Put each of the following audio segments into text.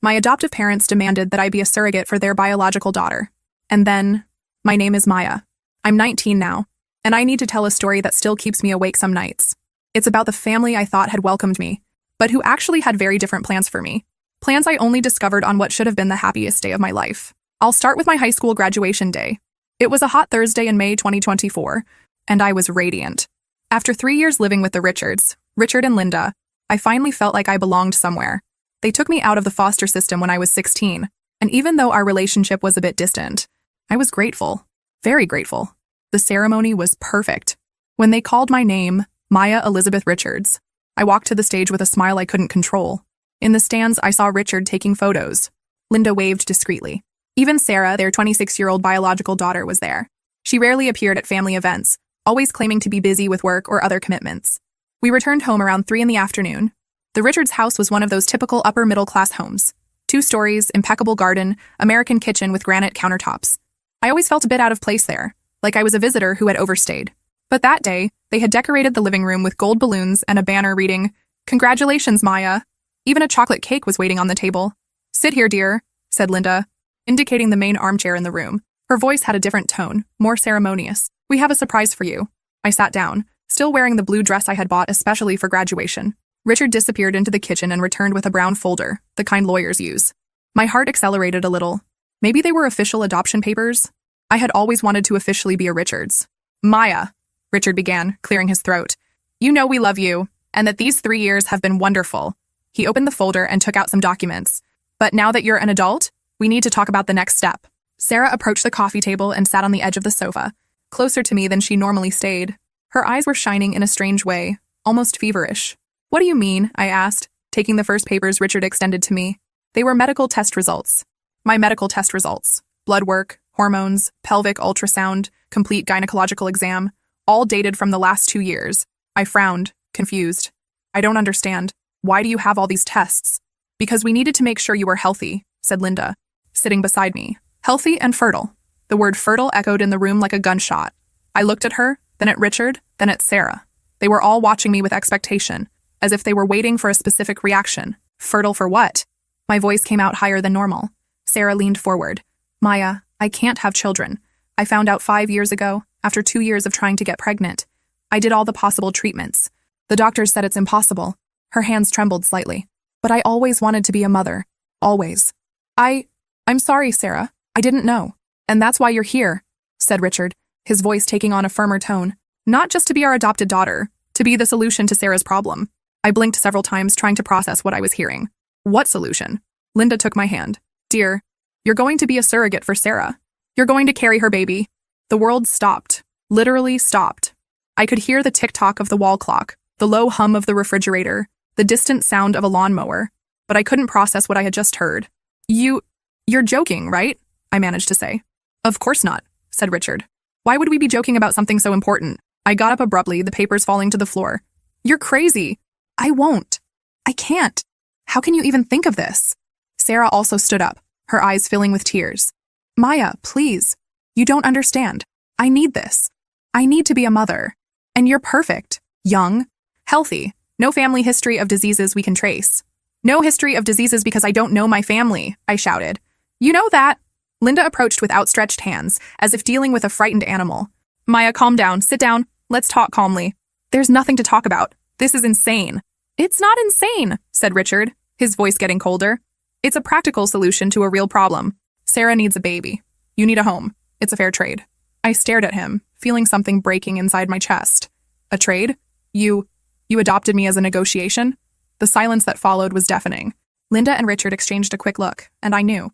My adoptive parents demanded that I be a surrogate for their biological daughter. And then, my name is Maya. I'm 19 now, and I need to tell a story that still keeps me awake some nights. It's about the family I thought had welcomed me, but who actually had very different plans for me. Plans I only discovered on what should have been the happiest day of my life. I'll start with my high school graduation day. It was a hot Thursday in May 2024, and I was radiant. After 3 years living with the Richard and Linda, I finally felt like I belonged somewhere. They took me out of the foster system when I was 16, and even though our relationship was a bit distant, I was grateful, very grateful. The ceremony was perfect. When they called my name, Maya Elizabeth Richards, I walked to the stage with a smile I couldn't control. In the stands, I saw Richard taking photos. Linda waved discreetly. Even Sarah, their 26-year-old biological daughter, was there. She rarely appeared at family events, always claiming to be busy with work or other commitments. We returned home around 3 p.m. The Richards' house was one of those typical upper-middle-class homes. 2 stories, impeccable garden, American kitchen with granite countertops. I always felt a bit out of place there, like I was a visitor who had overstayed. But that day, they had decorated the living room with gold balloons and a banner reading, "Congratulations, Maya." Even a chocolate cake was waiting on the table. "Sit here, dear," said Linda, indicating the main armchair in the room. Her voice had a different tone, more ceremonious. "We have a surprise for you." I sat down, still wearing the blue dress I had bought especially for graduation. Richard disappeared into the kitchen and returned with a brown folder, the kind lawyers use. My heart accelerated a little. Maybe they were official adoption papers? I had always wanted to officially be a Richards. "Maya," Richard began, clearing his throat. "You know we love you, and that these 3 years have been wonderful." He opened the folder and took out some documents. "But now that you're an adult, we need to talk about the next step." Sarah approached the coffee table and sat on the edge of the sofa, closer to me than she normally stayed. Her eyes were shining in a strange way, almost feverish. "What do you mean?" I asked, taking the first papers Richard extended to me. They were medical test results. My medical test results. Blood work, hormones, pelvic ultrasound, complete gynecological exam, all dated from the last 2 years. I frowned, confused. "I don't understand. Why do you have all these tests?" "Because we needed to make sure you were healthy," said Linda, sitting beside me. "Healthy and fertile." The word fertile echoed in the room like a gunshot. I looked at her, then at Richard, then at Sarah. They were all watching me with expectation, as if they were waiting for a specific reaction. "Fertile for what?" My voice came out higher than normal. Sarah leaned forward. "Maya, I can't have children. I found out 5 years ago, after 2 years of trying to get pregnant. I did all the possible treatments. The doctors said it's impossible." Her hands trembled slightly. "But I always wanted to be a mother. Always." I'm sorry, Sarah. I didn't know. "And that's why you're here," said Richard, his voice taking on a firmer tone. "Not just to be our adopted daughter, to be the solution to Sarah's problem." I blinked several times trying to process what I was hearing. "What solution?" Linda took my hand. "Dear, you're going to be a surrogate for Sarah. You're going to carry her baby." The world stopped. Literally stopped. I could hear the tick-tock of the wall clock, the low hum of the refrigerator, the distant sound of a lawnmower, but I couldn't process what I had just heard. You're joking, right?" I managed to say. "Of course not," said Richard. "Why would we be joking about something so important?" I got up abruptly, the papers falling to the floor. "You're crazy." "I won't. I can't. How can you even think of this?" Sarah also stood up, her eyes filling with tears. "Maya, please. You don't understand. I need this. I need to be a mother. And you're perfect. Young. Healthy. No family history of diseases we can trace." "No history of diseases because I don't know my family," I shouted. "You know that." Linda approached with outstretched hands, as if dealing with a frightened animal. "Maya, calm down. Sit down. Let's talk calmly." "There's nothing to talk about. This is insane." "It's not insane," said Richard, his voice getting colder. "It's a practical solution to a real problem. Sarah needs a baby. You need a home. It's a fair trade." I stared at him, feeling something breaking inside my chest. "A trade? You adopted me as a negotiation?" The silence that followed was deafening. Linda and Richard exchanged a quick look, and I knew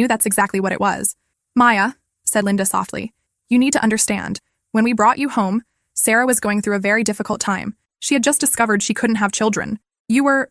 that's exactly what it was. "Maya," said Linda softly, "you need to understand. When we brought you home, Sarah was going through a very difficult time. She had just discovered she couldn't have children. You were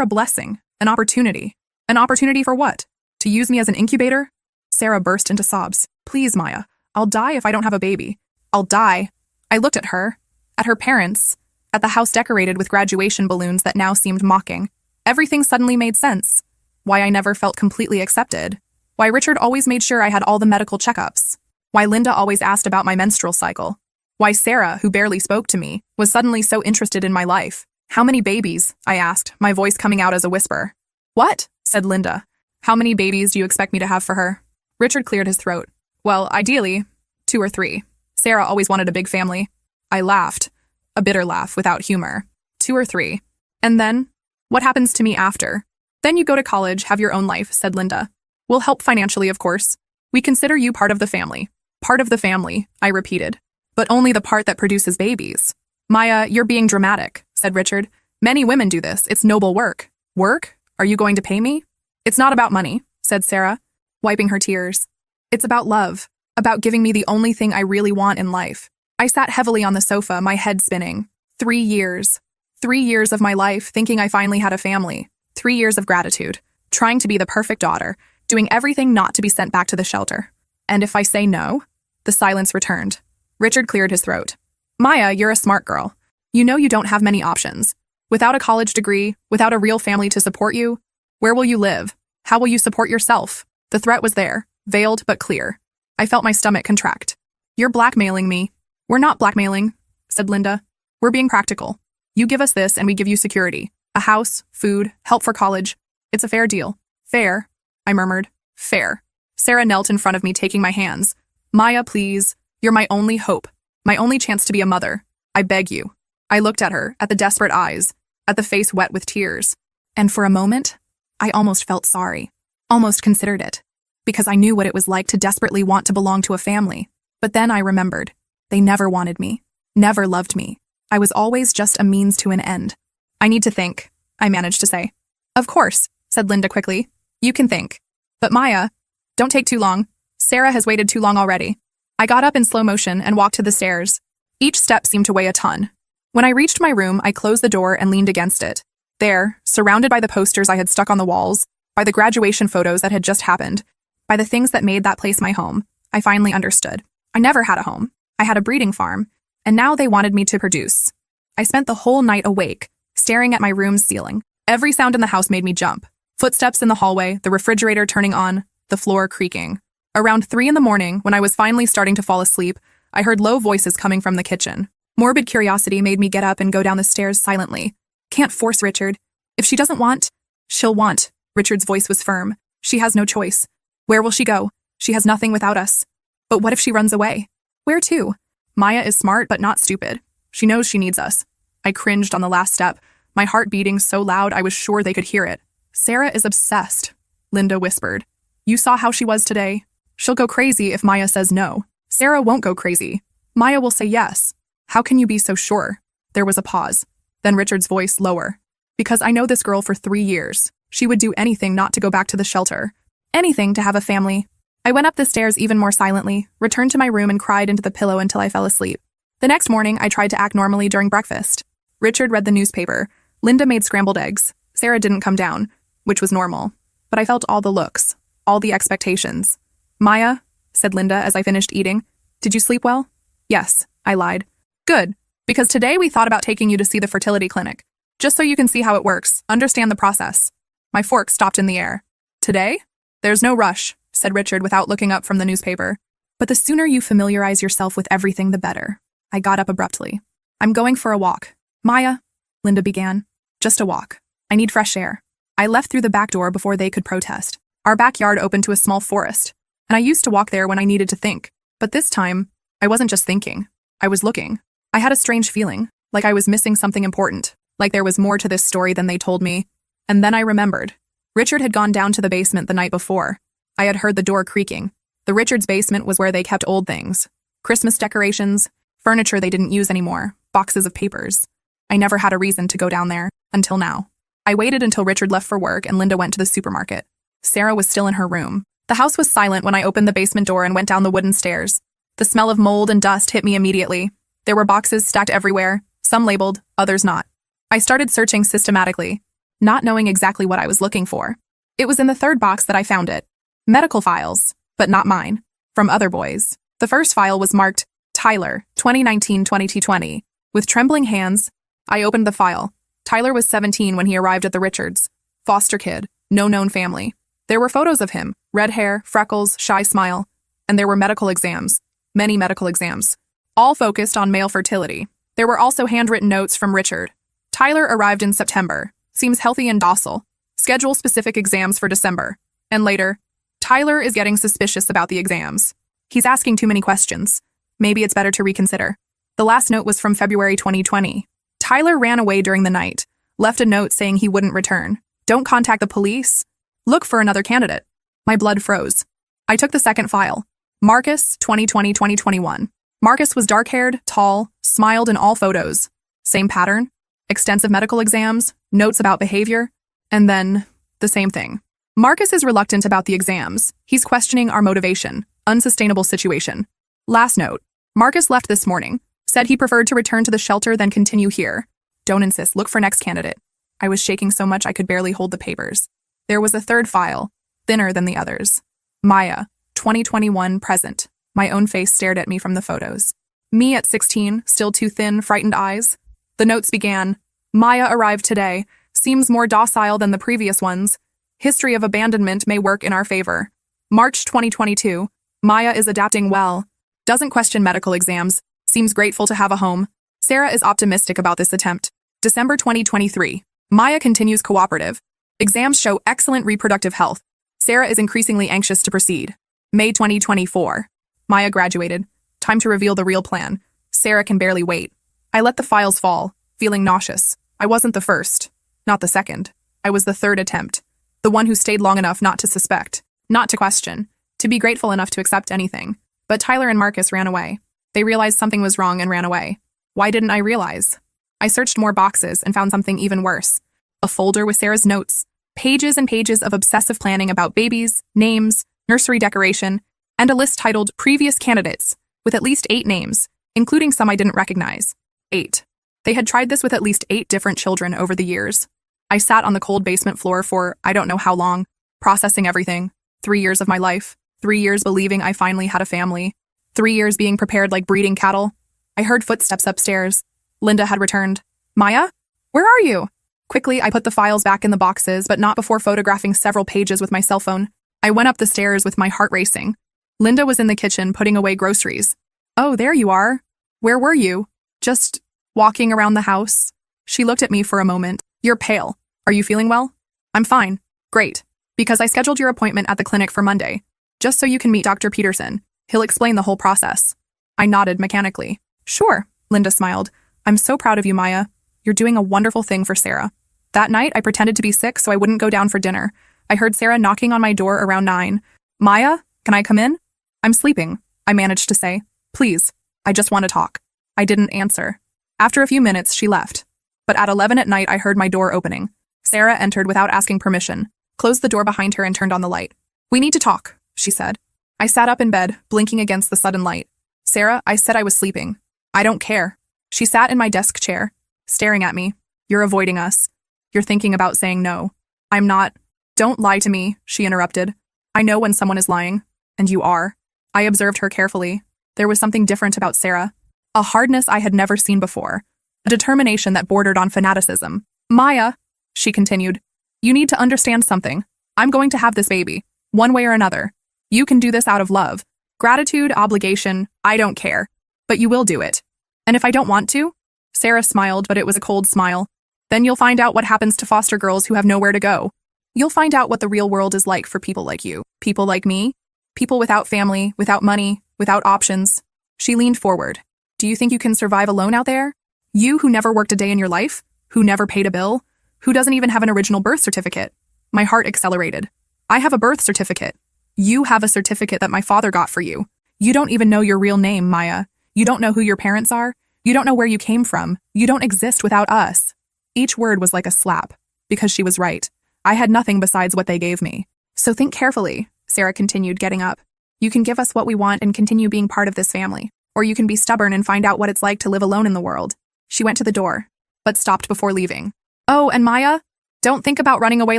a blessing, an opportunity. An opportunity for what? To use me as an incubator?" Sarah burst into sobs. "Please, Maya, I'll die if I don't have a baby. I'll die." I looked at her, at her parents, at the house decorated with graduation balloons that now seemed mocking. Everything suddenly made sense. Why I never felt completely accepted. Why Richard always made sure I had all the medical checkups. Why Linda always asked about my menstrual cycle. Why Sarah, who barely spoke to me, was suddenly so interested in my life. "How many babies?" I asked, my voice coming out as a whisper. "What?" said Linda, How many babies do you expect me to have for her? Richard cleared his throat. Well, ideally, 2 or 3. Sarah always wanted a big family. I laughed, a bitter laugh without humor. 2 or 3. And then? What happens to me after? Then you go to college, have your own life, said Linda. We'll help financially, of course. We consider you part of the family. Part of the family, I repeated. But only the part that produces babies. Maya, you're being dramatic, said Richard. Many women do this. It's noble work. Work? Are you going to pay me? It's not about money, said Sarah, wiping her tears. It's about love, about giving me the only thing I really want in life. I sat heavily on the sofa, my head spinning. 3 years. 3 years of my life thinking I finally had a family. 3 years of gratitude, trying to be the perfect daughter, doing everything not to be sent back to the shelter. And if I say no? The silence returned. Richard cleared his throat. Maya, you're a smart girl. You know you don't have many options. Without a college degree, without a real family to support you, where will you live? How will you support yourself? The threat was there, veiled but clear. I felt my stomach contract. You're blackmailing me. We're not blackmailing, said Linda. We're being practical. You give us this and we give you security. A house, food, help for college. It's a fair deal. Fair, I murmured. Fair. Sarah knelt in front of me, taking my hands. Maya, please. You're my only hope. My only chance to be a mother. I beg you. I looked at her, at the desperate eyes, at the face wet with tears. And for a moment, I almost felt sorry. Almost considered it. Because I knew what it was like to desperately want to belong to a family. But then I remembered. They never wanted me. Never loved me. I was always just a means to an end. I need to think, I managed to say. Of course, said Linda quickly. You can think. But Maya, don't take too long. Sarah has waited too long already. I got up in slow motion and walked to the stairs. Each step seemed to weigh a ton. When I reached my room, I closed the door and leaned against it. There, surrounded by the posters I had stuck on the walls, by the graduation photos that had just happened, by the things that made that place my home, I finally understood. I never had a home. I had a breeding farm, and now they wanted me to produce. I spent the whole night awake, staring at my room's ceiling. Every sound in the house made me jump. Footsteps in the hallway, the refrigerator turning on, the floor creaking. Around 3 in the morning, when I was finally starting to fall asleep, I heard low voices coming from the kitchen. Morbid curiosity made me get up and go down the stairs silently. Can't force Richard. If she doesn't want, she'll want. Richard's voice was firm. She has no choice. Where will she go? She has nothing without us. But what if she runs away? Where to? Maya is smart but not stupid. She knows she needs us. I cringed on the last step, my heart beating so loud I was sure they could hear it. Sarah is obsessed, Linda whispered. You saw how she was today. She'll go crazy if Maya says no. Sarah won't go crazy. Maya will say yes. How can you be so sure? There was a pause. Then Richard's voice lower. Because I know this girl for 3 years. She would do anything not to go back to the shelter. Anything to have a family. I went up the stairs even more silently, returned to my room and cried into the pillow until I fell asleep. The next morning, I tried to act normally during breakfast. Richard read the newspaper. Linda made scrambled eggs. Sarah didn't come down, which was normal. But I felt all the looks, all the expectations. Maya, said Linda as I finished eating, did you sleep well? Yes, I lied. Good, because today we thought about taking you to see the fertility clinic. Just so you can see how it works, understand the process. My fork stopped in the air. Today? There's no rush, said Richard without looking up from the newspaper. But the sooner you familiarize yourself with everything, the better. I got up abruptly. I'm going for a walk. Maya, Linda began. Just a walk. I need fresh air. I left through the back door before they could protest. Our backyard opened to a small forest, and I used to walk there when I needed to think. But this time, I wasn't just thinking. I was looking. I had a strange feeling, like I was missing something important, like there was more to this story than they told me. And then I remembered. Richard had gone down to the basement the night before. I had heard the door creaking. The Richards' basement was where they kept old things. Christmas decorations, furniture they didn't use anymore, boxes of papers. I never had a reason to go down there, until now. I waited until Richard left for work and Linda went to the supermarket. Sarah was still in her room. The house was silent when I opened the basement door and went down the wooden stairs. The smell of mold and dust hit me immediately. There were boxes stacked everywhere, some labeled, others not. I started searching systematically, not knowing exactly what I was looking for. It was in the third box that I found it. Medical files, but not mine, from other boys. The first file was marked, Tyler, 2019-2020. With trembling hands, I opened the file. Tyler was 17 when he arrived at the Richards. Foster kid, no known family. There were photos of him, red hair, freckles, shy smile. And there were medical exams, many medical exams, all focused on male fertility. There were also handwritten notes from Richard. Tyler arrived in September. Seems healthy and docile. Schedule specific exams for December. And later, Tyler is getting suspicious about the exams. He's asking too many questions. Maybe it's better to reconsider. The last note was from February 2020. Tyler ran away during the night, left a note saying he wouldn't return. Don't contact the police. Look for another candidate. My blood froze. I took the second file. Marcus, 2020-2021. Marcus was dark-haired, tall, smiled in all photos. Same pattern, extensive medical exams, notes about behavior, and then the same thing. Marcus is reluctant about the exams. He's questioning our motivation. Unsustainable situation. Last note. Marcus left this morning. Said he preferred to return to the shelter than continue here. Don't insist. Look for next candidate. I was shaking so much I could barely hold the papers. There was a third file, thinner than the others. Maya, 2021 present. My own face stared at me from the photos. Me at 16, still too thin, frightened eyes. The notes began. Maya arrived today. Seems more docile than the previous ones. History of abandonment may work in our favor. March 2022. Maya is adapting well. Doesn't question medical exams. Seems grateful to have a home. Sarah is optimistic about this attempt. December 2023. Maya continues cooperative. Exams show excellent reproductive health. Sarah is increasingly anxious to proceed. May 2024. Maya graduated. Time to reveal the real plan. Sarah can barely wait. I let the files fall, feeling nauseous. I wasn't the first. Not the second. I was the third attempt. The one who stayed long enough not to suspect, not to question, to be grateful enough to accept anything. But Tyler and Marcus ran away. They realized something was wrong and ran away. Why didn't I realize? I searched more boxes and found something even worse. A folder with Sarah's notes. Pages and pages of obsessive planning about babies, names, nursery decoration, and a list titled Previous Candidates, with at least 8 names, including some I didn't recognize. 8. They had tried this with at least 8 different children over the years. I sat on the cold basement floor for I don't know how long, processing everything. 3 years of my life. 3 years believing I finally had a family. 3 years being prepared like breeding cattle. I heard footsteps upstairs. Linda had returned. Maya? Where are you? Quickly, I put the files back in the boxes, but not before photographing several pages with my cell phone. I went up the stairs with my heart racing. Linda was in the kitchen putting away groceries. Oh, there you are. Where were you? Just walking around the house. She looked at me for a moment. You're pale. Are you feeling well? I'm fine. Great. Because I scheduled your appointment at the clinic for Monday. Just so you can meet Dr. Peterson. He'll explain the whole process. I nodded mechanically. Sure, Linda smiled. I'm so proud of you, Maya. You're doing a wonderful thing for Sarah. That night, I pretended to be sick so I wouldn't go down for dinner. I heard Sarah knocking on my door around 9. Maya, can I come in? I'm sleeping, I managed to say. Please, I just want to talk. I didn't answer. After a few minutes, she left. But at 11 at night, I heard my door opening. Sarah entered without asking permission, closed the door behind her and turned on the light. We need to talk, she said. I sat up in bed, blinking against the sudden light. Sarah, I said I was sleeping. I don't care. She sat in my desk chair, staring at me. You're avoiding us. You're thinking about saying no. I'm not. Don't lie to me, she interrupted. I know when someone is lying. And you are. I observed her carefully. There was something different about Sarah. A hardness I had never seen before. A determination that bordered on fanaticism. Maya, she continued, you need to understand something. I'm going to have this baby, one way or another. You can do this out of love. Gratitude, obligation, I don't care. But you will do it. And if I don't want to? Sarah smiled, but it was a cold smile. Then you'll find out what happens to foster girls who have nowhere to go. You'll find out what the real world is like for people like you. People like me. People without family, without money, without options. She leaned forward. Do you think you can survive alone out there? You who never worked a day in your life? Who never paid a bill? Who doesn't even have an original birth certificate? My heart accelerated. I have a birth certificate. You have a certificate that my father got for you. You don't even know your real name, Maya. You don't know who your parents are. You don't know where you came from. You don't exist without us. Each word was like a slap, because she was right. I had nothing besides what they gave me. So think carefully, Sarah continued, getting up. You can give us what we want and continue being part of this family. Or you can be stubborn and find out what it's like to live alone in the world. She went to the door, but stopped before leaving. Oh, and Maya, don't think about running away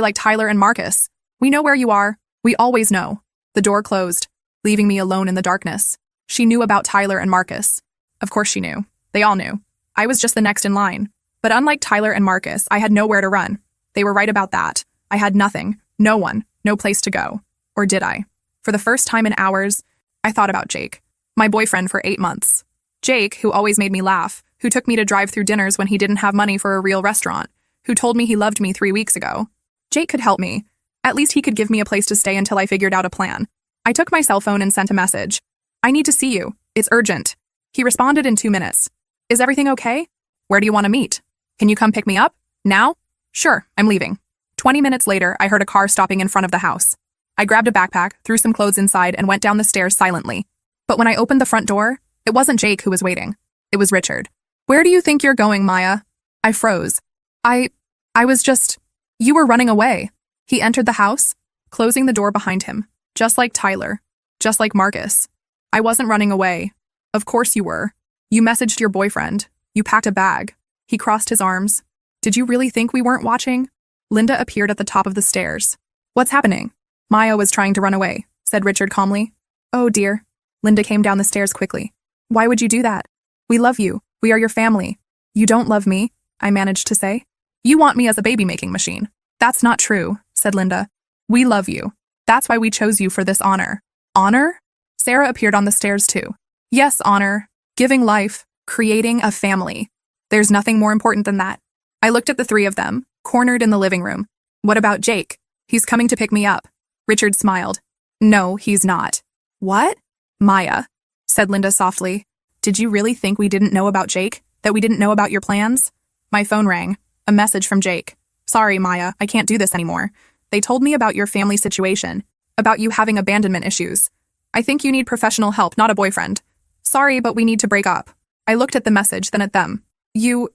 like Tyler and Marcus. We know where you are. We always know. The door closed, leaving me alone in the darkness. She knew about Tyler and Marcus. Of course she knew. They all knew. I was just the next in line. But unlike Tyler and Marcus, I had nowhere to run. They were right about that. I had nothing, no one, no place to go. Or did I? For the first time in hours, I thought about Jake, my boyfriend for 8 months. Jake, who always made me laugh, who took me to drive-through dinners when he didn't have money for a real restaurant, who told me he loved me 3 weeks ago. Jake could help me. At least he could give me a place to stay until I figured out a plan. I took my cell phone and sent a message. I need to see you. It's urgent. He responded in 2 minutes. Is everything okay? Where do you want to meet? Can you come pick me up? Now? Sure, I'm leaving. 20 minutes later, I heard a car stopping in front of the house. I grabbed a backpack, threw some clothes inside, and went down the stairs silently. But when I opened the front door, it wasn't Jake who was waiting. It was Richard. Where do you think you're going, Maya? I froze. I was just... You were running away. He entered the house, closing the door behind him, just like Tyler, just like Marcus. I wasn't running away. Of course you were. You messaged your boyfriend. You packed a bag. He crossed his arms. Did you really think we weren't watching? Linda appeared at the top of the stairs. What's happening? Maya was trying to run away, said Richard calmly. Oh dear. Linda came down the stairs quickly. Why would you do that? We love you. We are your family. You don't love me, I managed to say. You want me as a baby-making machine. That's not true, said Linda. We love you. That's why we chose you for this honor. Honor? Sarah appeared on the stairs too. Yes, honor. Giving life. Creating a family. There's nothing more important than that. I looked at the three of them, cornered in the living room. What about Jake? He's coming to pick me up. Richard smiled. No, he's not. What? Maya, said Linda softly. Did you really think we didn't know about Jake? That we didn't know about your plans? My phone rang. A message from Jake. Sorry, Maya, I can't do this anymore. They told me about your family situation, about you having abandonment issues. I think you need professional help, not a boyfriend. Sorry, but we need to break up. I looked at the message, then at them. You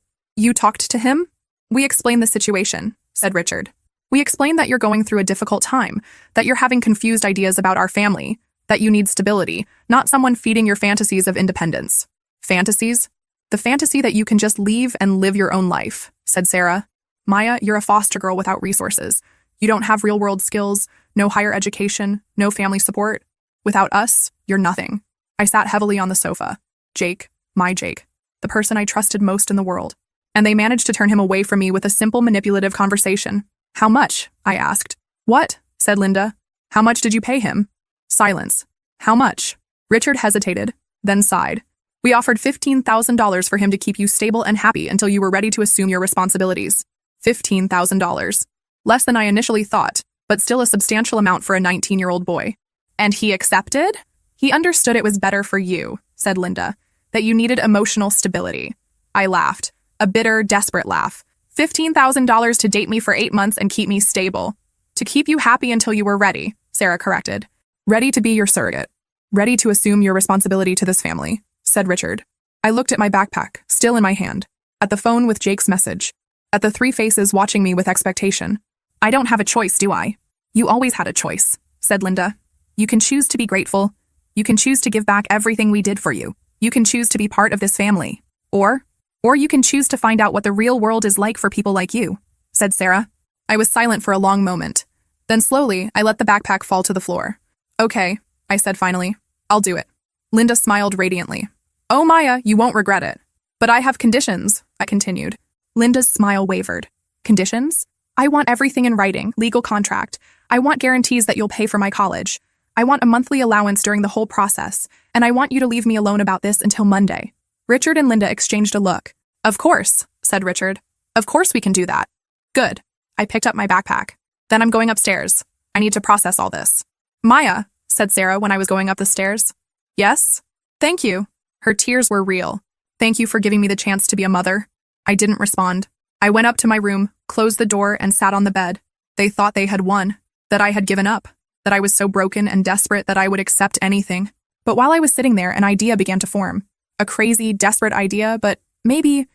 talked to him? We explained the situation, said Richard. We explained that you're going through a difficult time, that you're having confused ideas about our family, that you need stability, not someone feeding your fantasies of independence. Fantasies? The fantasy that you can just leave and live your own life, said Sarah. Maya, you're a foster girl without resources. You don't have real-world skills, no higher education, no family support. Without us, you're nothing. I sat heavily on the sofa. Jake, my Jake, the person I trusted most in the world. And they managed to turn him away from me with a simple manipulative conversation. How much? I asked. What? Said Linda. How much did you pay him? Silence. How much? Richard hesitated, then sighed. We offered $15,000 for him to keep you stable and happy until you were ready to assume your responsibilities. $15,000. Less than I initially thought, but still a substantial amount for a 19-year-old boy. And he accepted? He understood it was better for you, said Linda, that you needed emotional stability. I laughed, a bitter, desperate laugh. $15,000 to date me for 8 months and keep me stable. To keep you happy until you were ready, Sarah corrected. Ready to be your surrogate. Ready to assume your responsibility to this family, said Richard. I looked at my backpack, still in my hand, at the phone with Jake's message, at the three faces watching me with expectation. I don't have a choice, do I? You always had a choice, said Linda. You can choose to be grateful. You can choose to give back everything we did for you. You can choose to be part of this family. Or you can choose to find out what the real world is like for people like you, said Sarah. I was silent for a long moment. Then slowly, I let the backpack fall to the floor. Okay, I said finally. I'll do it. Linda smiled radiantly. Oh, Maya, you won't regret it. But I have conditions, I continued. Linda's smile wavered. Conditions? I want everything in writing, legal contract. I want guarantees that you'll pay for my college. I want a monthly allowance during the whole process, and I want you to leave me alone about this until Monday. Richard and Linda exchanged a look. Of course, said Richard. Of course we can do that. Good. I picked up my backpack. Then I'm going upstairs. I need to process all this. Maya, said Sarah when I was going up the stairs. Yes? Thank you. Her tears were real. Thank you for giving me the chance to be a mother. I didn't respond. I went up to my room, closed the door, and sat on the bed. They thought they had won, that I had given up, that I was so broken and desperate that I would accept anything. But while I was sitting there, an idea began to form. A crazy, desperate idea, but maybe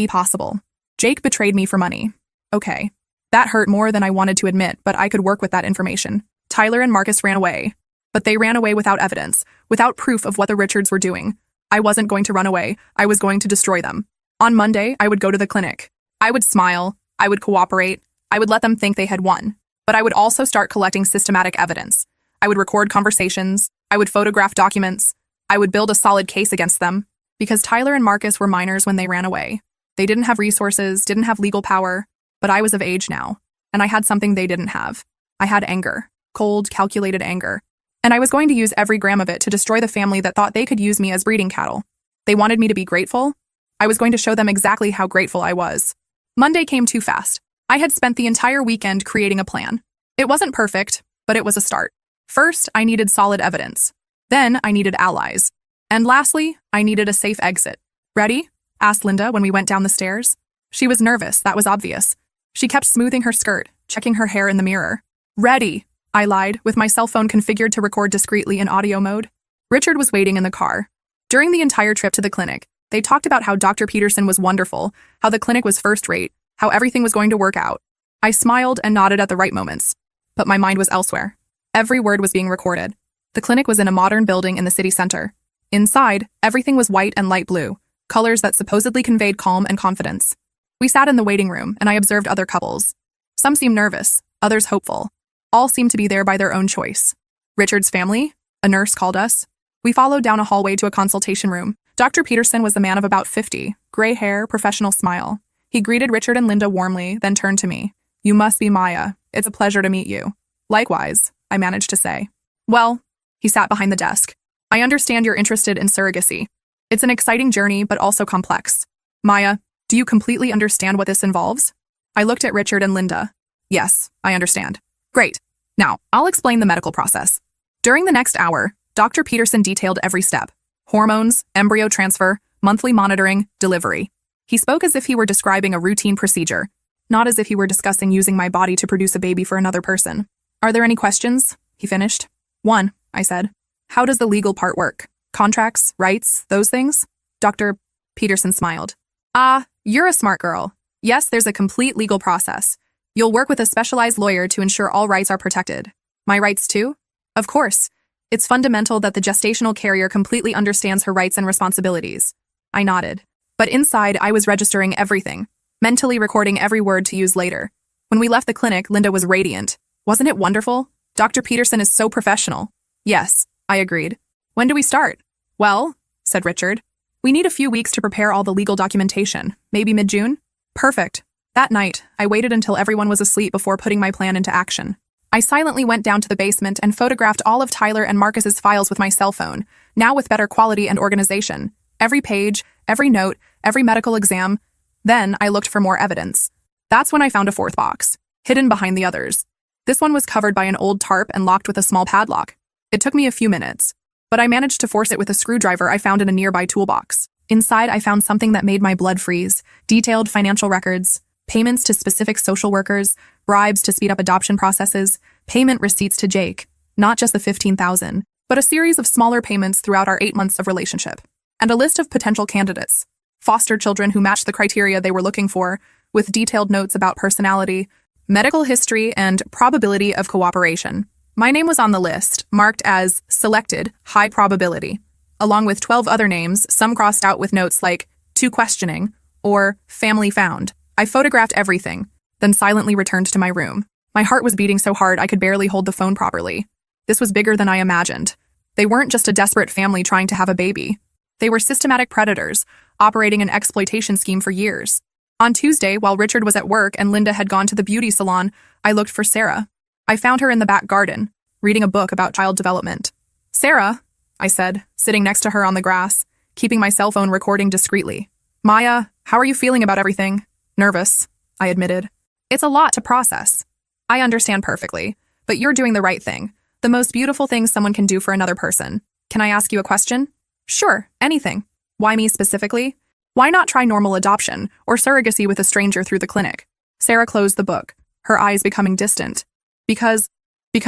possible. Jake betrayed me for money. Okay. That hurt more than I wanted to admit, but I could work with that information. Tyler and Marcus ran away. But they ran away without evidence, without proof of what the Richards were doing. I wasn't going to run away. I was going to destroy them. On Monday, I would go to the clinic. I would smile. I would cooperate. I would let them think they had won. But I would also start collecting systematic evidence. I would record conversations. I would photograph documents. I would build a solid case against them. Because Tyler and Marcus were minors when they ran away. They didn't have resources, didn't have legal power. But I was of age now. And I had something they didn't have. I had anger. Cold, calculated anger. And I was going to use every gram of it to destroy the family that thought they could use me as breeding cattle. They wanted me to be grateful. I was going to show them exactly how grateful I was. Monday came too fast. I had spent the entire weekend creating a plan. It wasn't perfect, but it was a start. First, I needed solid evidence. Then, I needed allies. And lastly, I needed a safe exit. Ready? Asked Linda when we went down the stairs. She was nervous, that was obvious. She kept smoothing her skirt, checking her hair in the mirror. Ready, I lied, with my cell phone configured to record discreetly in audio mode. Richard was waiting in the car. During the entire trip to the clinic, they talked about how Dr. Peterson was wonderful, how the clinic was first-rate, how everything was going to work out. I smiled and nodded at the right moments. But my mind was elsewhere. Every word was being recorded. The clinic was in a modern building in the city center. Inside, everything was white and light blue, colors that supposedly conveyed calm and confidence. We sat in the waiting room, and I observed other couples. Some seemed nervous, others hopeful. All seemed to be there by their own choice. Richard's family? A nurse called us. We followed down a hallway to a consultation room. Dr. Peterson was a man of about 50, gray hair, professional smile. He greeted Richard and Linda warmly, then turned to me. You must be Maya. It's a pleasure to meet you. Likewise, I managed to say. Well, he sat behind the desk. I understand you're interested in surrogacy. It's an exciting journey, but also complex. Maya, do you completely understand what this involves? I looked at Richard and Linda. Yes, I understand. Great. Now, I'll explain the medical process. During the next hour, Dr. Peterson detailed every step. Hormones, embryo transfer, monthly monitoring, delivery. He spoke as if he were describing a routine procedure, not as if he were discussing using my body to produce a baby for another person. Are there any questions? He finished. 1, I said. How does the legal part work? Contracts, rights, those things? Dr. Peterson smiled. Ah, you're a smart girl. Yes, there's a complete legal process. You'll work with a specialized lawyer to ensure all rights are protected. My rights too? Of course. It's fundamental that the gestational carrier completely understands her rights and responsibilities. I nodded. But inside, I was registering everything, mentally recording every word to use later. When we left the clinic, Linda was radiant. Wasn't it wonderful? Dr. Peterson is so professional. Yes, I agreed. When do we start? Well, said Richard, we need a few weeks to prepare all the legal documentation, maybe mid-June? Perfect. That night, I waited until everyone was asleep before putting my plan into action. I silently went down to the basement and photographed all of Tyler and Marcus's files with my cell phone, now with better quality and organization. Every page, every note, every medical exam. Then I looked for more evidence. That's when I found a fourth box, hidden behind the others. This one was covered by an old tarp and locked with a small padlock. It took me a few minutes, but I managed to force it with a screwdriver I found in a nearby toolbox. Inside, I found something that made my blood freeze: detailed financial records, payments to specific social workers, bribes to speed up adoption processes, payment receipts to Jake, not just the $15,000, but a series of smaller payments throughout our 8 months of relationship, and a list of potential candidates, foster children who matched the criteria they were looking for, with detailed notes about personality, medical history, and probability of cooperation. My name was on the list, marked as selected, high probability, along with 12 other names, some crossed out with notes like to questioning or family found. I photographed everything, then silently returned to my room. My heart was beating so hard I could barely hold the phone properly. This was bigger than I imagined. They weren't just a desperate family trying to have a baby. They were systematic predators, operating an exploitation scheme for years. On Tuesday, while Richard was at work and Linda had gone to the beauty salon, I looked for Sarah. I found her in the back garden, reading a book about child development. Sarah, I said, sitting next to her on the grass, keeping my cell phone recording discreetly. Maya, how are you feeling about everything? Nervous, I admitted. It's a lot to process. I understand perfectly, but you're doing the right thing. The most beautiful thing someone can do for another person. Can I ask you a question? Sure, anything. Why me specifically? Why not try normal adoption or surrogacy with a stranger through the clinic? Sarah closed the book, her eyes becoming distant. Because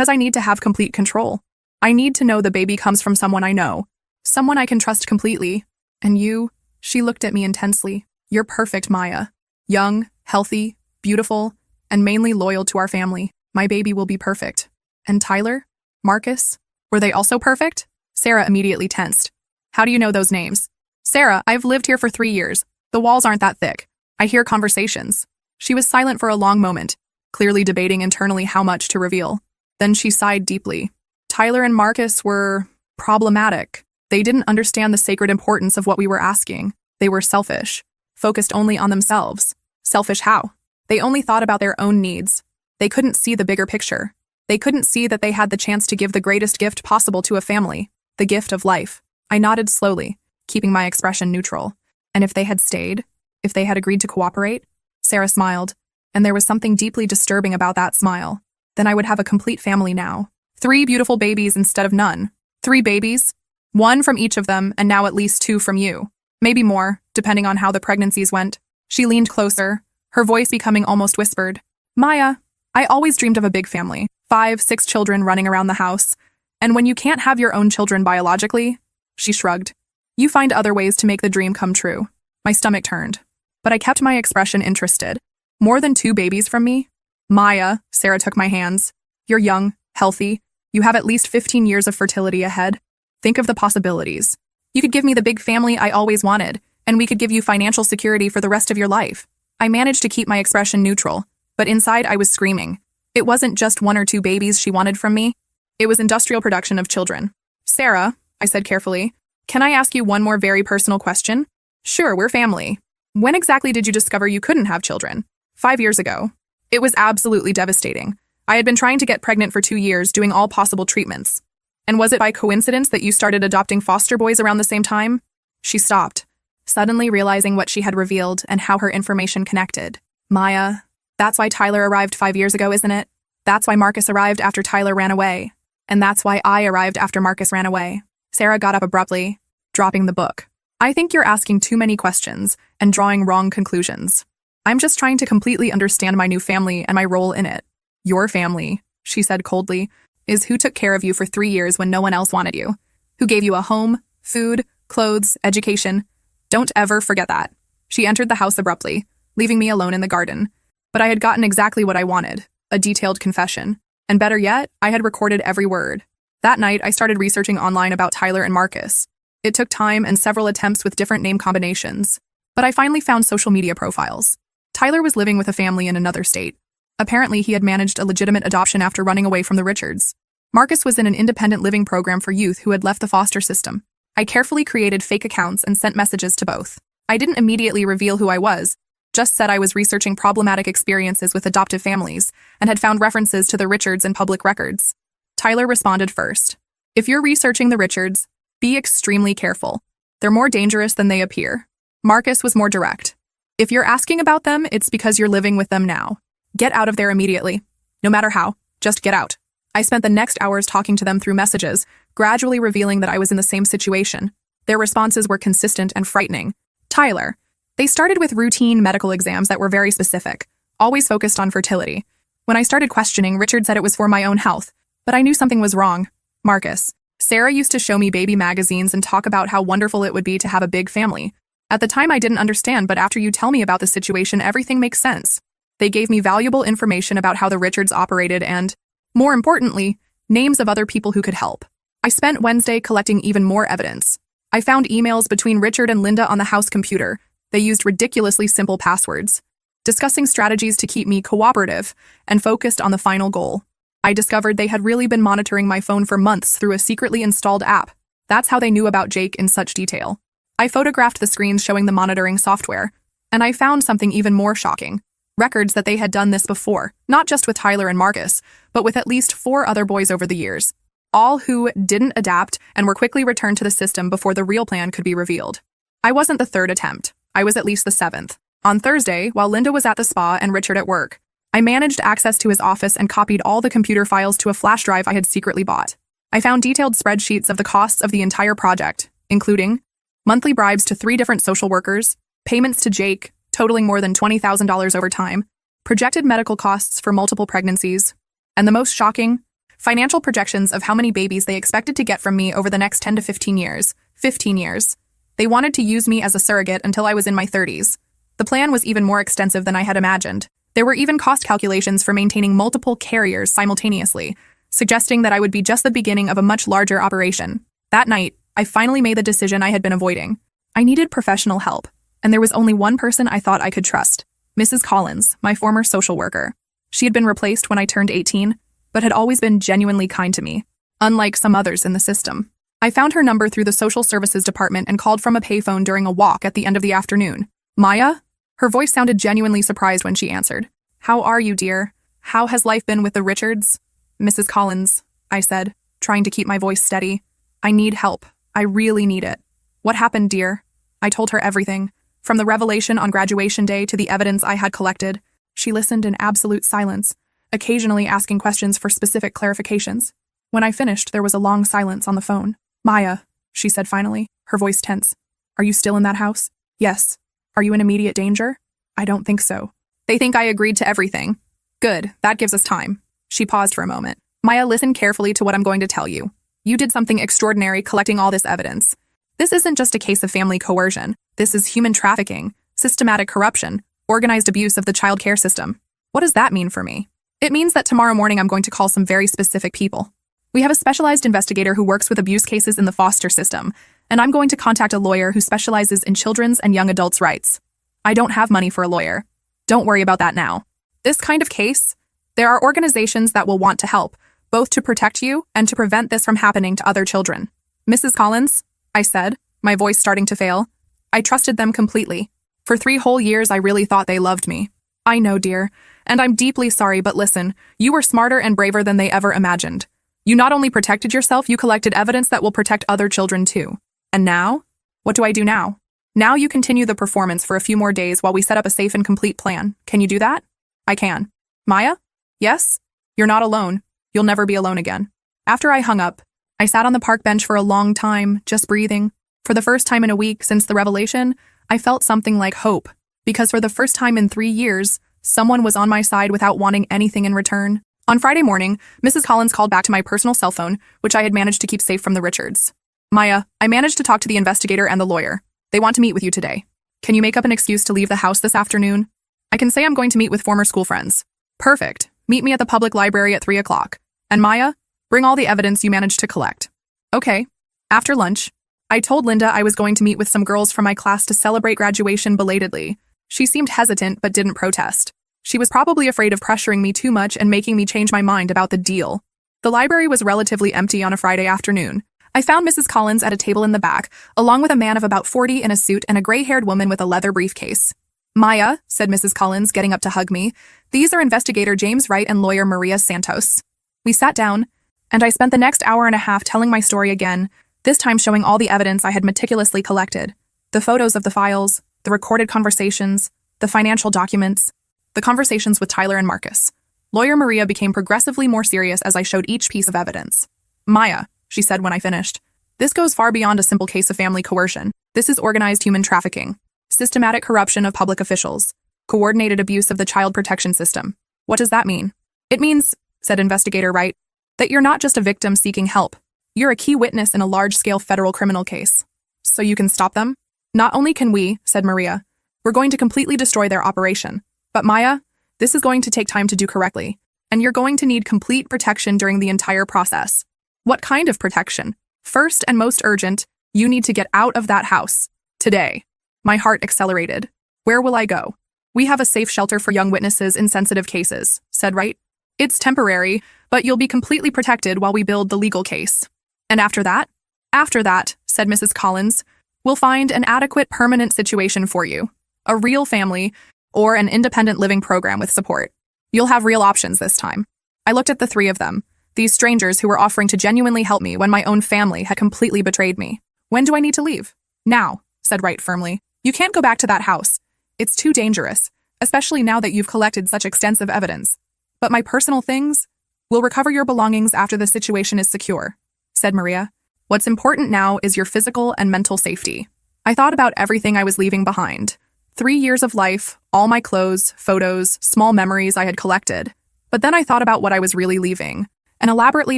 I need to have complete control. I need to know the baby comes from someone I know, someone I can trust completely. And you, she looked at me intensely. You're perfect, Maya. Young, healthy, beautiful, and mainly loyal to our family. My baby will be perfect. And Tyler? Marcus? Were they also perfect? Sarah immediately tensed. How do you know those names? Sarah, I've lived here for 3 years. The walls aren't that thick. I hear conversations. She was silent for a long moment, clearly debating internally how much to reveal. Then she sighed deeply. Tyler and Marcus were problematic. They didn't understand the sacred importance of what we were asking. They were selfish, focused only on themselves. Selfish how? They only thought about their own needs. They couldn't see the bigger picture. They couldn't see that they had the chance to give the greatest gift possible to a family, the gift of life. I nodded slowly, keeping my expression neutral. And if they had stayed? If they had agreed to cooperate? Sarah smiled, and there was something deeply disturbing about that smile. then I would have a complete family now. 3 beautiful babies instead of none. 3 babies? 1 from each of them, and now at least 2 from you. Maybe more, depending on how the pregnancies went. She leaned closer, her voice becoming almost whispered. Maya, I always dreamed of a big family, 5, 6 children running around the house. And when you can't have your own children biologically, she shrugged. You find other ways to make the dream come true. My stomach turned. But I kept my expression interested. More than 2 babies from me? Maya, Sarah took my hands. You're young, healthy. You have at least 15 years of fertility ahead. Think of the possibilities. You could give me the big family I always wanted, and we could give you financial security for the rest of your life. I managed to keep my expression neutral, but inside I was screaming. It wasn't just 1 or 2 babies she wanted from me. It was industrial production of children. Sarah, I said carefully, can I ask you one more very personal question? Sure, we're family. When exactly did you discover you couldn't have children? 5 years ago. It was absolutely devastating. I had been trying to get pregnant for 2 years, doing all possible treatments. And was it by coincidence that you started adopting foster boys around the same time? She stopped, suddenly realizing what she had revealed and how her information connected. Maya, that's why Tyler arrived 5 years ago, isn't it? That's why Marcus arrived after Tyler ran away. And that's why I arrived after Marcus ran away. Sarah got up abruptly, dropping the book. I think you're asking too many questions and drawing wrong conclusions. I'm just trying to completely understand my new family and my role in it. Your family, she said coldly, is who took care of you for 3 years when no one else wanted you, who gave you a home, food, clothes, education. Don't ever forget that. She entered the house abruptly, leaving me alone in the garden. But I had gotten exactly what I wanted, a detailed confession. And better yet, I had recorded every word. That night, I started researching online about Tyler and Marcus. It took time and several attempts with different name combinations. But I finally found social media profiles. Tyler was living with a family in another state. Apparently, he had managed a legitimate adoption after running away from the Richards. Marcus was in an independent living program for youth who had left the foster system. I carefully created fake accounts and sent messages to both. I didn't immediately reveal who I was, just said I was researching problematic experiences with adoptive families and had found references to the Richards in public records. Tyler responded first. If you're researching the Richards, be extremely careful. They're more dangerous than they appear. Marcus was more direct. If you're asking about them, it's because you're living with them now. Get out of there immediately. No matter how, just get out. I spent the next hours talking to them through messages, gradually revealing that I was in the same situation. Their responses were consistent and frightening. Tyler. They started with routine medical exams that were very specific, always focused on fertility. When I started questioning, Richard said it was for my own health, but I knew something was wrong. Marcus. Sarah used to show me baby magazines and talk about how wonderful it would be to have a big family. At the time, I didn't understand, but after you tell me about the situation, everything makes sense. They gave me valuable information about how the Richards operated and, more importantly, names of other people who could help. I spent Wednesday collecting even more evidence. I found emails between Richard and Linda on the house computer. They used ridiculously simple passwords, discussing strategies to keep me cooperative and focused on the final goal. I discovered they had really been monitoring my phone for months through a secretly installed app. That's how they knew about Jake in such detail. I photographed the screens showing the monitoring software, and I found something even more shocking. Records that they had done this before, not just with Tyler and Marcus, but with at least 4 other boys over the years, all who didn't adapt and were quickly returned to the system before the real plan could be revealed. I wasn't the 3rd attempt. I was at least the 7th. On Thursday, while Linda was at the spa and Richard at work, I managed access to his office and copied all the computer files to a flash drive I had secretly bought. I found detailed spreadsheets of the costs of the entire project, including monthly bribes to 3 different social workers, payments to Jake, totaling more than $20,000 over time, projected medical costs for multiple pregnancies, and the most shocking, financial projections of how many babies they expected to get from me over the next 10 to 15 years. 15 years. They wanted to use me as a surrogate until I was in my 30s. The plan was even more extensive than I had imagined. There were even cost calculations for maintaining multiple carriers simultaneously, suggesting that I would be just the beginning of a much larger operation. That night, I finally made the decision I had been avoiding. I needed professional help, and there was only one person I thought I could trust, Mrs. Collins, my former social worker. She had been replaced when I turned 18, but had always been genuinely kind to me, unlike some others in the system. I found her number through the social services department and called from a payphone during a walk at the end of the afternoon. Maya? Her voice sounded genuinely surprised when she answered. How are you, dear? How has life been with the Richards? Mrs. Collins, I said, trying to keep my voice steady. I need help. I really need it. What happened, dear? I told her everything, from the revelation on graduation day to the evidence I had collected. She listened in absolute silence, occasionally asking questions for specific clarifications. When I finished, there was a long silence on the phone. Maya, she said finally, her voice tense. Are you still in that house? Yes. Are you in immediate danger? I don't think so. They think I agreed to everything. Good, that gives us time. She paused for a moment. Maya, listen carefully to what I'm going to tell you. You did something extraordinary collecting all this evidence. This isn't just a case of family coercion. This is human trafficking, systematic corruption, organized abuse of the child care system. What does that mean for me? It means that tomorrow morning I'm going to call some very specific people. We have a specialized investigator who works with abuse cases in the foster system, and I'm going to contact a lawyer who specializes in children's and young adults' rights. I don't have money for a lawyer. Don't worry about that now. This kind of case, there are organizations that will want to help, both to protect you and to prevent this from happening to other children. Mrs. Collins, I said, my voice starting to fail. I trusted them completely. For 3 whole years, I really thought they loved me. I know, dear, and I'm deeply sorry, but listen, you were smarter and braver than they ever imagined. You not only protected yourself, you collected evidence that will protect other children too. And now? What do I do now? Now you continue the performance for a few more days while we set up a safe and complete plan. Can you do that? I can. Maya? Yes? You're not alone. You'll never be alone again. After I hung up, I sat on the park bench for a long time, just breathing. For the first time in a week since the revelation, I felt something like hope, because for the first time in 3 years, someone was on my side without wanting anything in return. On Friday morning, Mrs. Collins called back to my personal cell phone, which I had managed to keep safe from the Richards. Maya, I managed to talk to the investigator and the lawyer. They want to meet with you today. Can you make up an excuse to leave the house this afternoon? I can say I'm going to meet with former school friends. Perfect. Meet me at the public library at 3 o'clock. And Maya, bring all the evidence you managed to collect. Okay. After lunch, I told Linda I was going to meet with some girls from my class to celebrate graduation belatedly. She seemed hesitant but didn't protest. She was probably afraid of pressuring me too much and making me change my mind about the deal. The library was relatively empty on a Friday afternoon. I found Mrs. Collins at a table in the back, along with a man of about 40 in a suit and a gray-haired woman with a leather briefcase. Maya, said Mrs. Collins, getting up to hug me, these are investigator James Wright and lawyer Maria Santos. We sat down, and I spent the next hour and a half telling my story again, this time showing all the evidence I had meticulously collected. The photos of the files, the recorded conversations, the financial documents, the conversations with Tyler and Marcus. Lawyer Maria became progressively more serious as I showed each piece of evidence. Maya, she said when I finished, this goes far beyond a simple case of family coercion. This is organized human trafficking, systematic corruption of public officials, coordinated abuse of the child protection system. What does that mean? It means, said investigator Wright, that you're not just a victim seeking help. You're a key witness in a large-scale federal criminal case. So you can stop them? Not only can we, said Maria, we're going to completely destroy their operation. But Maya, this is going to take time to do correctly, and you're going to need complete protection during the entire process. What kind of protection? First and most urgent, you need to get out of that house. Today. My heart accelerated. Where will I go? We have a safe shelter for young witnesses in sensitive cases, said Wright. It's temporary, but you'll be completely protected while we build the legal case. And after that? After that, said Mrs. Collins, we'll find an adequate permanent situation for you. A real family, or an independent living program with support. You'll have real options this time. I looked at the 3 of them, these strangers who were offering to genuinely help me when my own family had completely betrayed me. When do I need to leave? Now, said Wright firmly. You can't go back to that house. It's too dangerous, especially now that you've collected such extensive evidence. But my personal things? We'll recover your belongings after the situation is secure, said Maria. What's important now is your physical and mental safety. I thought about everything I was leaving behind. 3 years of life, all my clothes, photos, small memories I had collected. But then I thought about what I was really leaving, an elaborately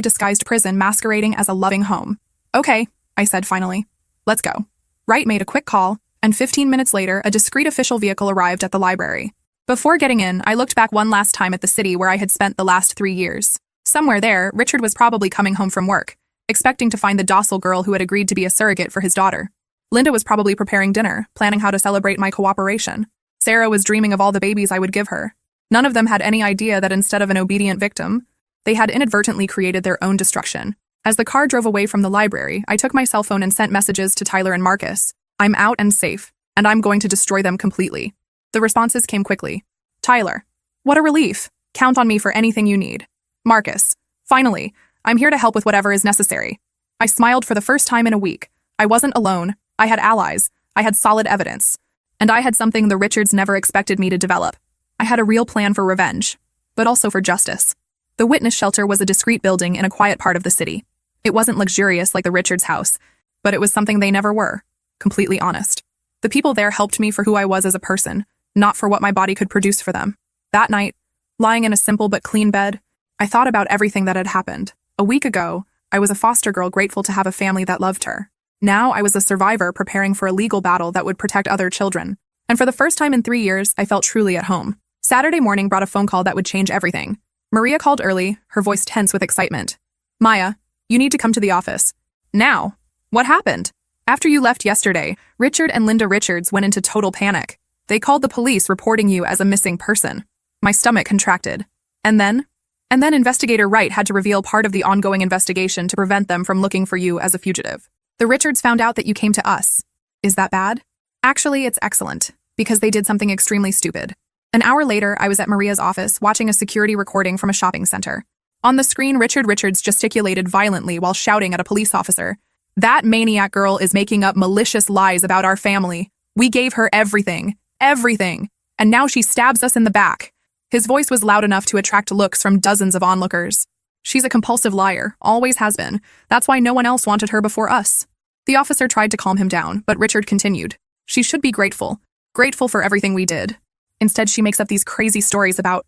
disguised prison masquerading as a loving home. Okay, I said finally. Let's go. Wright made a quick call, and 15 minutes later, a discreet official vehicle arrived at the library. Before getting in, I looked back one last time at the city where I had spent the last 3 years. Somewhere there, Richard was probably coming home from work, expecting to find the docile girl who had agreed to be a surrogate for his daughter. Linda was probably preparing dinner, planning how to celebrate my cooperation. Sarah was dreaming of all the babies I would give her. None of them had any idea that instead of an obedient victim, they had inadvertently created their own destruction. As the car drove away from the library, I took my cell phone and sent messages to Tyler and Marcus. I'm out and safe, and I'm going to destroy them completely. The responses came quickly. Tyler, what a relief. Count on me for anything you need. Marcus, finally, I'm here to help with whatever is necessary. I smiled for the first time in a week. I wasn't alone. I had allies. I had solid evidence. And I had something the Richards never expected me to develop. I had a real plan for revenge. but also for justice. The witness shelter was a discreet building in a quiet part of the city. It wasn't luxurious like the Richards house, but it was something they never were, completely honest. The people there helped me for who I was as a person, not for what my body could produce for them. That night, lying in a simple but clean bed, I thought about everything that had happened. A week ago, I was a foster girl grateful to have a family that loved her. Now I was a survivor preparing for a legal battle that would protect other children. And for the first time in 3 years, I felt truly at home. Saturday morning brought a phone call that would change everything. Maria called early, her voice tense with excitement. Maya, you need to come to the office. Now. What happened? After you left yesterday, Richard and Linda Richards went into total panic. They called the police reporting you as a missing person. My stomach contracted. And then Investigator Wright had to reveal part of the ongoing investigation to prevent them from looking for you as a fugitive. The Richards found out that you came to us. Is that bad? Actually, it's excellent, because they did something extremely stupid. An hour later, I was at Maria's office watching a security recording from a shopping center. On the screen, Richard Richards gesticulated violently while shouting at a police officer. That maniac girl is making up malicious lies about our family. We gave her everything. Everything. And now she stabs us in the back. His voice was loud enough to attract looks from dozens of onlookers. She's a compulsive liar, always has been. That's why no one else wanted her before us. The officer tried to calm him down, but Richard continued. She should be grateful. Grateful for everything we did. Instead, she makes up these crazy stories about...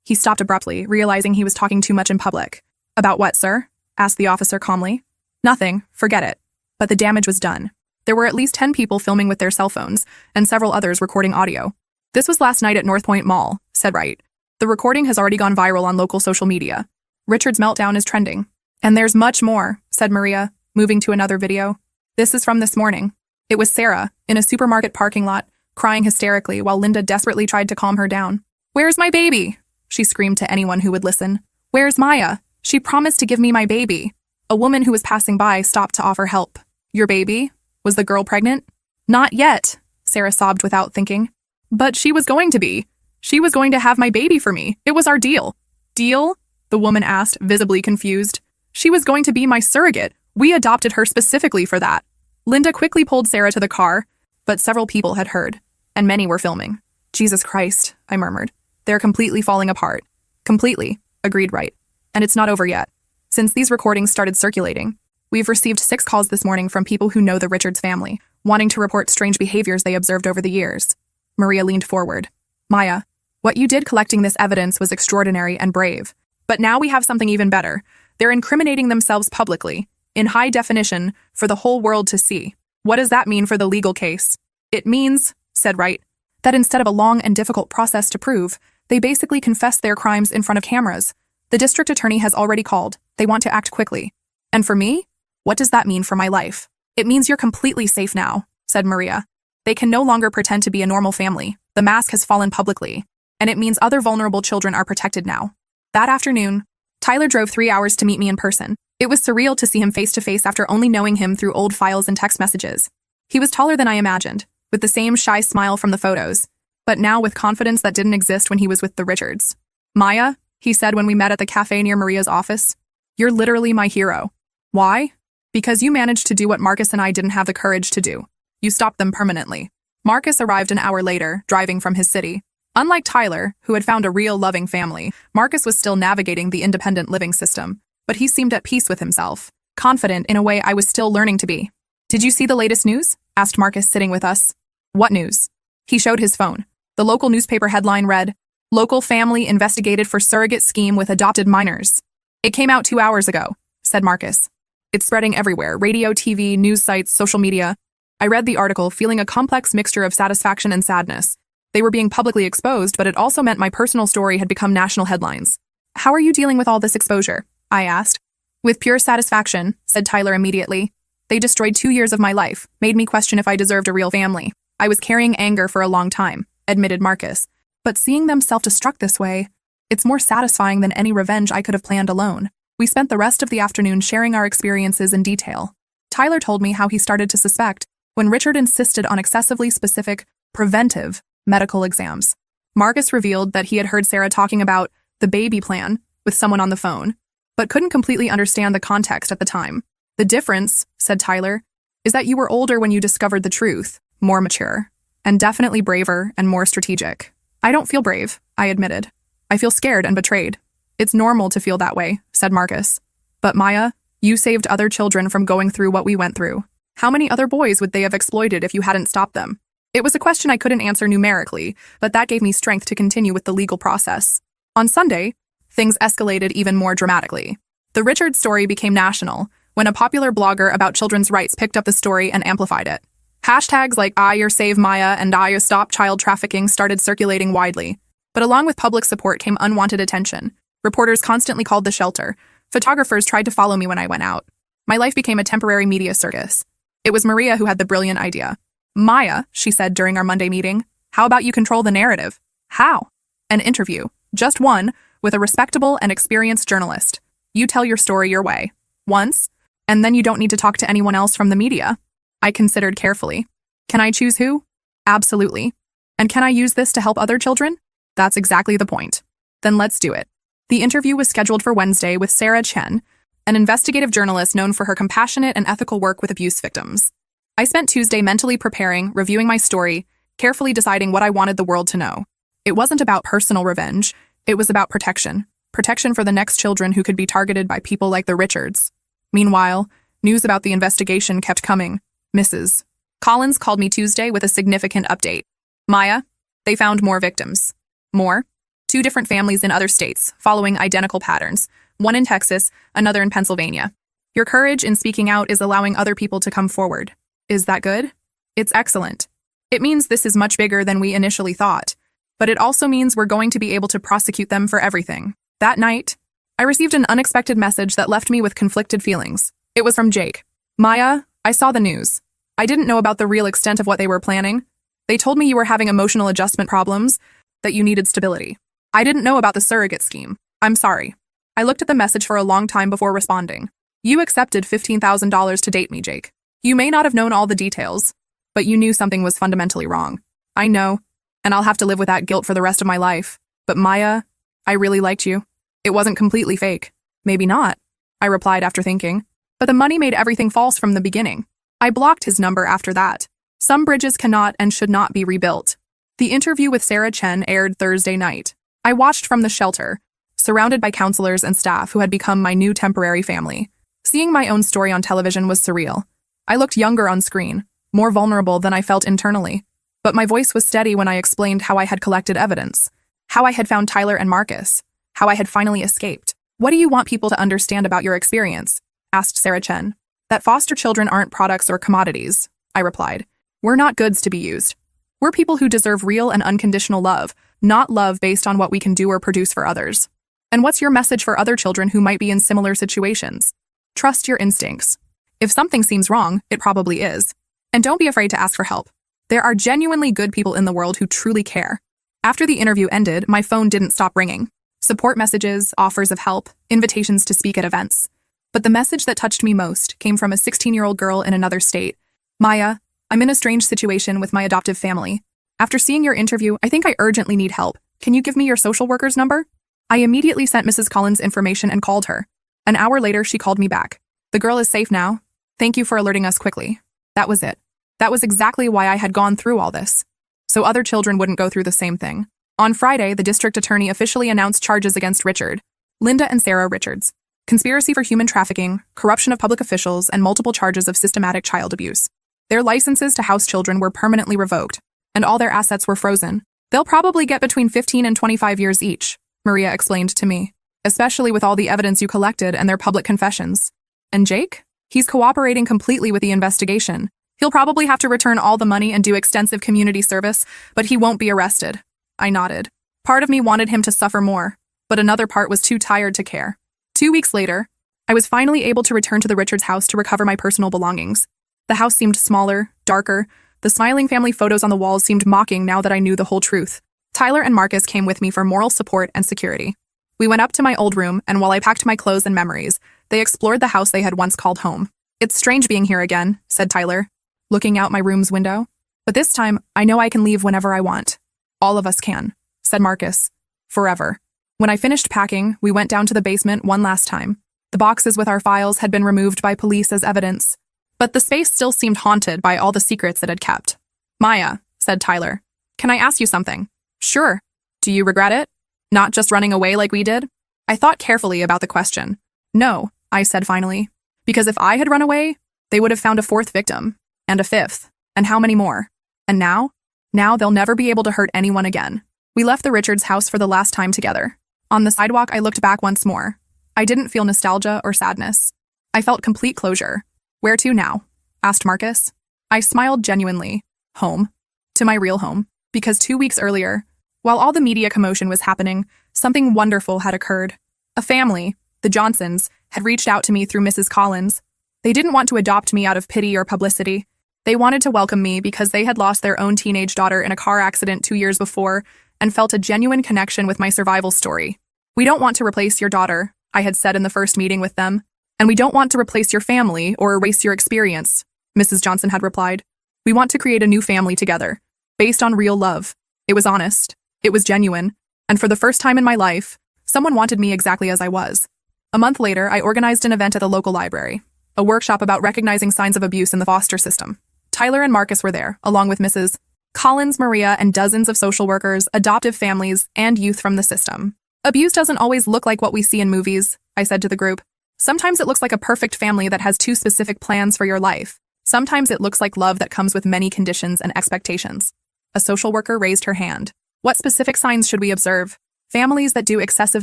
He stopped abruptly, realizing he was talking too much in public. About what, sir? Asked the officer calmly. Nothing. Forget it. But the damage was done. There were at least 10 people filming with their cell phones, and several others recording audio. This was last night at North Point Mall, said Wright. The recording has already gone viral on local social media. Richard's meltdown is trending. And there's much more, said Maria, moving to another video. This is from this morning. It was Sarah, in a supermarket parking lot, crying hysterically while Linda desperately tried to calm her down. Where's my baby? She screamed to anyone who would listen. Where's Maya? She promised to give me my baby. A woman who was passing by stopped to offer help. Your baby? Was the girl pregnant? Not yet, Sarah sobbed without thinking. But she was going to be. She was going to have my baby for me. It was our deal. Deal? The woman asked, visibly confused. She was going to be my surrogate. We adopted her specifically for that. Linda quickly pulled Sarah to the car, but several people had heard, and many were filming. Jesus Christ, I murmured. They're completely falling apart. Completely, agreed Wright. And it's not over yet. Since these recordings started circulating, we've received 6 calls this morning from people who know the Richards family, wanting to report strange behaviors they observed over the years. Maria leaned forward. Maya, what you did collecting this evidence was extraordinary and brave. But now we have something even better. They're incriminating themselves publicly, in high definition, for the whole world to see. What does that mean for the legal case? It means, said Wright, that instead of a long and difficult process to prove, they basically confessed their crimes in front of cameras. The district attorney has already called. They want to act quickly. And for me? What does that mean for my life? It means you're completely safe now, said Maria. They can no longer pretend to be a normal family. The mask has fallen publicly. And it means other vulnerable children are protected now. That afternoon, Tyler drove 3 hours to meet me in person. It was surreal to see him face to face after only knowing him through old files and text messages. He was taller than I imagined, with the same shy smile from the photos, but now with confidence that didn't exist when he was with the Richards. Maya, he said when we met at the cafe near Maria's office, you're literally my hero. Why? Because you managed to do what Marcus and I didn't have the courage to do. You stopped them permanently. Marcus arrived an hour later, driving from his city. Unlike Tyler, who had found a real loving family, Marcus was still navigating the independent living system, but he seemed at peace with himself, confident in a way I was still learning to be. Did you see the latest news? Asked Marcus sitting with us. What news? He showed his phone. The local newspaper headline read, Local family investigated for surrogate scheme with adopted minors. It came out 2 hours ago, said Marcus. It's spreading everywhere, radio, TV, news sites, social media. I read the article feeling a complex mixture of satisfaction and sadness. They were being publicly exposed, but it also meant my personal story had become national headlines. How are you dealing with all this exposure? I asked. With pure satisfaction, said Tyler immediately. They destroyed 2 years of my life, made me question if I deserved a real family. I was carrying anger for a long time, admitted Marcus. But seeing them self-destruct this way, it's more satisfying than any revenge I could have planned alone. We spent the rest of the afternoon sharing our experiences in detail. Tyler told me how he started to suspect when Richard insisted on excessively specific, preventive medical exams. Marcus revealed that he had heard Sarah talking about the baby plan with someone on the phone, but couldn't completely understand the context at the time. The difference, said Tyler, is that you were older when you discovered the truth, more mature, and definitely braver and more strategic. I don't feel brave, I admitted. I feel scared and betrayed. It's normal to feel that way, said Marcus. But Maya, you saved other children from going through what we went through. How many other boys would they have exploited if you hadn't stopped them? It was a question I couldn't answer numerically, but that gave me strength to continue with the legal process. On Sunday, things escalated even more dramatically. The Richards story became national when a popular blogger about children's rights picked up the story and amplified it. Hashtags like #ISaveMaya and #StopChildTrafficking started circulating widely. But along with public support came unwanted attention. Reporters constantly called the shelter. Photographers tried to follow me when I went out. My life became a temporary media circus. It was Maria who had the brilliant idea. Maya, she said during our Monday meeting, how about you control the narrative? How? An interview. Just one, with a respectable and experienced journalist. You tell your story your way. Once, and then you don't need to talk to anyone else from the media. I considered carefully. Can I choose who? Absolutely. And can I use this to help other children? That's exactly the point. Then let's do it. The interview was scheduled for Wednesday with Sarah Chen, an investigative journalist known for her compassionate and ethical work with abuse victims. I spent Tuesday mentally preparing, reviewing my story, carefully deciding what I wanted the world to know. It wasn't about personal revenge. It was about protection. Protection for the next children who could be targeted by people like the Richards. Meanwhile, news about the investigation kept coming. Mrs. Collins called me Tuesday with a significant update. Maya, they found more victims. More? 2 different families in other states, following identical patterns. One in Texas, another in Pennsylvania. Your courage in speaking out is allowing other people to come forward. Is that good? It's excellent. It means this is much bigger than we initially thought. But it also means we're going to be able to prosecute them for everything. That night, I received an unexpected message that left me with conflicted feelings. It was from Jake. Maya, I saw the news. I didn't know about the real extent of what they were planning. They told me you were having emotional adjustment problems, that you needed stability. I didn't know about the surrogate scheme. I'm sorry. I looked at the message for a long time before responding. You accepted $15,000 to date me, Jake. You may not have known all the details, but you knew something was fundamentally wrong. I know, and I'll have to live with that guilt for the rest of my life. But Maya, I really liked you. It wasn't completely fake. Maybe not, I replied after thinking. But the money made everything false from the beginning. I blocked his number after that. Some bridges cannot and should not be rebuilt. The interview with Sarah Chen aired Thursday night. I watched from the shelter, surrounded by counselors and staff who had become my new temporary family. Seeing my own story on television was surreal. I looked younger on screen, more vulnerable than I felt internally. But my voice was steady when I explained how I had collected evidence, how I had found Tyler and Marcus, how I had finally escaped. What do you want people to understand about your experience? Asked Sarah Chen. That foster children aren't products or commodities, I replied. We're not goods to be used. We're people who deserve real and unconditional love, not love based on what we can do or produce for others. And what's your message for other children who might be in similar situations? Trust your instincts. If something seems wrong, it probably is. And don't be afraid to ask for help. There are genuinely good people in the world who truly care. After the interview ended, my phone didn't stop ringing. Support messages, offers of help, invitations to speak at events. But the message that touched me most came from a 16-year-old girl in another state. Maya, I'm in a strange situation with my adoptive family. After seeing your interview, I think I urgently need help. Can you give me your social worker's number? I immediately sent Mrs. Collins information and called her. An hour later, she called me back. The girl is safe now. Thank you for alerting us quickly. That was it. That was exactly why I had gone through all this. So other children wouldn't go through the same thing. On Friday, the district attorney officially announced charges against Richard, Linda and Sarah Richards. Conspiracy for human trafficking, corruption of public officials, and multiple charges of systematic child abuse. Their licenses to house children were permanently revoked, and all their assets were frozen. They'll probably get between 15 and 25 years each, Maria explained to me, especially with all the evidence you collected and their public confessions. And Jake? He's cooperating completely with the investigation. He'll probably have to return all the money and do extensive community service, but he won't be arrested. I nodded. Part of me wanted him to suffer more, but another part was too tired to care. 2 weeks later, I was finally able to return to the Richards house to recover my personal belongings. The house seemed smaller, darker. The smiling family photos on the walls seemed mocking now that I knew the whole truth. Tyler and Marcus came with me for moral support and security. We went up to my old room, and while I packed my clothes and memories, they explored the house they had once called home. It's strange being here again, said Tyler, looking out my room's window. But this time, I know I can leave whenever I want. All of us can, said Marcus. Forever. When I finished packing, we went down to the basement one last time. The boxes with our files had been removed by police as evidence. But the space still seemed haunted by all the secrets it had kept. Maya, said Tyler, can I ask you something? Sure. Do you regret it? Not just running away like we did? I thought carefully about the question. No, I said finally. Because if I had run away, they would have found a fourth victim. And a fifth. And how many more? And now? Now they'll never be able to hurt anyone again. We left the Richards house for the last time together. On the sidewalk, I looked back once more. I didn't feel nostalgia or sadness. I felt complete closure. Where to now? Asked Marcus. I smiled genuinely. Home. To my real home. Because 2 weeks earlier, while all the media commotion was happening, something wonderful had occurred. A family, the Johnsons, had reached out to me through Mrs. Collins. They didn't want to adopt me out of pity or publicity. They wanted to welcome me because they had lost their own teenage daughter in a car accident 2 years before and felt a genuine connection with my survival story. We don't want to replace your daughter, I had said in the first meeting with them. And we don't want to replace your family or erase your experience, Mrs. Johnson had replied. We want to create a new family together, based on real love. It was honest. It was genuine. And for the first time in my life, someone wanted me exactly as I was. A month later, I organized an event at the local library, a workshop about recognizing signs of abuse in the foster system. Tyler and Marcus were there, along with Mrs. Collins, Maria, and dozens of social workers, adoptive families, and youth from the system. Abuse doesn't always look like what we see in movies, I said to the group. Sometimes it looks like a perfect family that has 2 specific plans for your life. Sometimes it looks like love that comes with many conditions and expectations. A social worker raised her hand. What specific signs should we observe? Families that do excessive